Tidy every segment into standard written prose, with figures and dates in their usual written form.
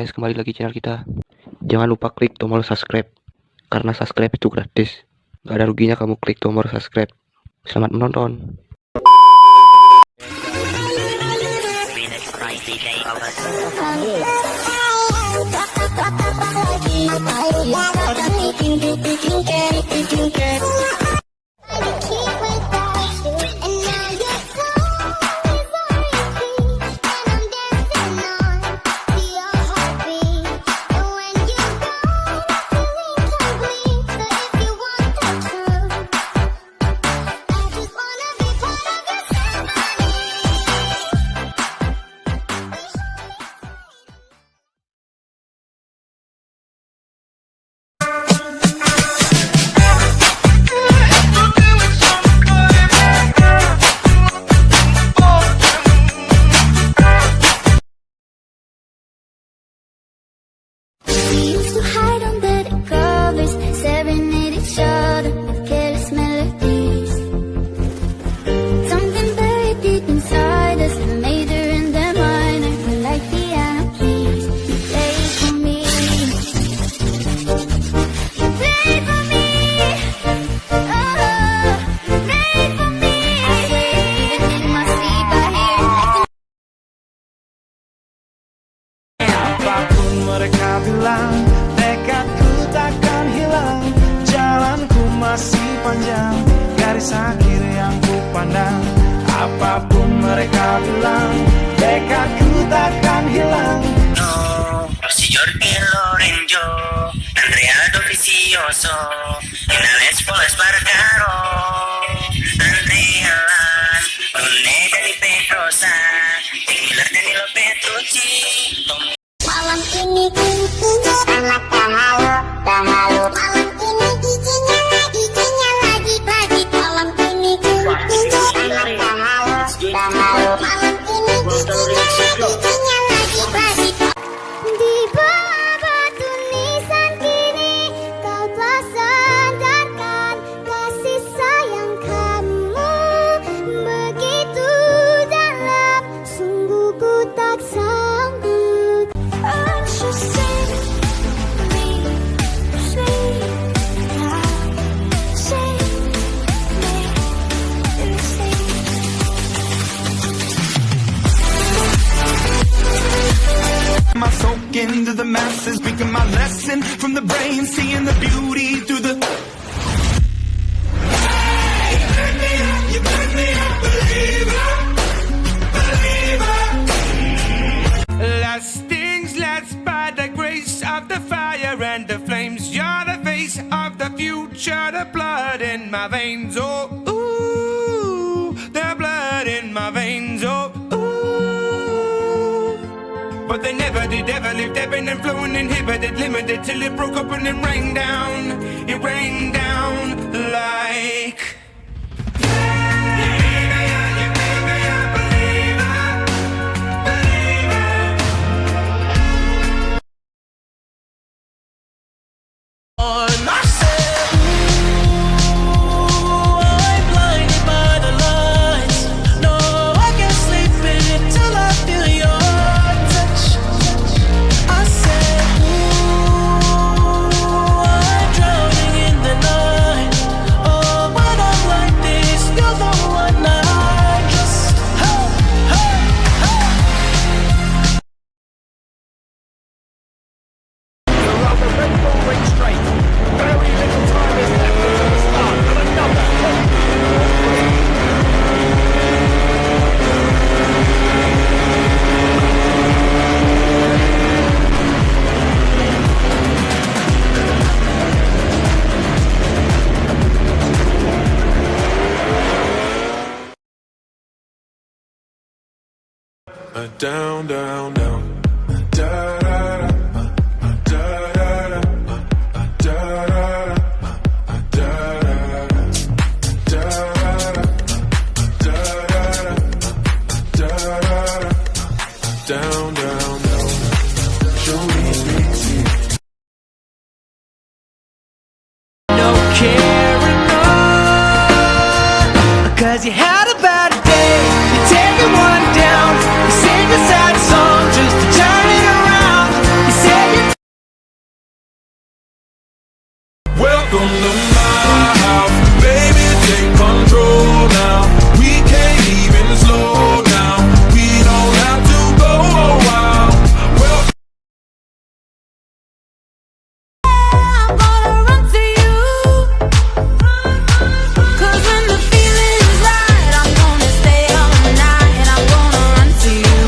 guys, kembali lagi channel kita. Jangan lupa klik tombol subscribe, karena subscribe itu gratis. Gak ada ruginya kamu klik tombol subscribe. Selamat menonton. Hide under the covers, staring at each other with careless melodies. Something buried deep inside us, the major and the minor, we're like piano keys. You play for me, you play for me, oh, play for me. I swear, even in my sleep I hear it like apapun mereka bilang, tekadku takkan hilang. Jalanku masih panjang, garis akhir yang ku pandang. Apapun mereka bilang, tekadku takkan hilang. No, Rossi Jorge Lorenzo, Andrea Dovizioso, Inales Poles Barcaro, Andrea Lan, Rune Dani Pedrosa, Taylor Danilo Petrucci. malam ini sangat pemalu. Malam ini giginya lagi pagi. Malam ini sangat pemalu. Malam ini giginya lagi pagi. Di bawah batu nisan kini kau telah sandarkan kasih sayang kamu begitu dalam, sungguh ku tak sanggup. I soak into the masses, speaking my lesson from the brain, seeing the beauty through the. You burn me up, believer, believer. Last things last by the grace of the fire and the flames. You're the face of the future, the blood in my veins. Oh, ooh, the blood in my veins. Oh, ooh. But they never did ever live, ebbing and flowing, inhibited, limited, till it broke up and it rained down. It rained down like. Down, down, down. Da da da da da da da da. Down, down, down. Show me sweet. No caring on, 'cause you had a bad day. You take it one down, you sing a sad song just Welcome to my house, baby, take control now. We can't even slow down. We don't have to go a while. Well, I'm gonna run to you. 'Cause when the feeling's right, I'm gonna stay all night and I'm gonna run to you.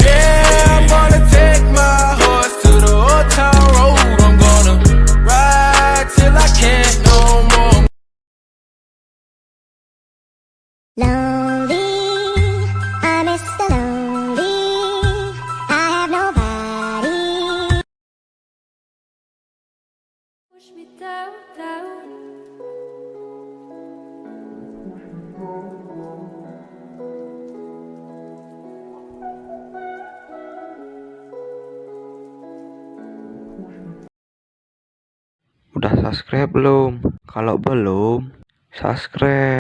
yeah, I'm gonna take my horse to the old town road. I'm gonna ride till I can't no more. Lonely, I'm Mr. Lonely. I have nobody. Push me down, down. Udah subscribe belum? Kalau belum, subscribe.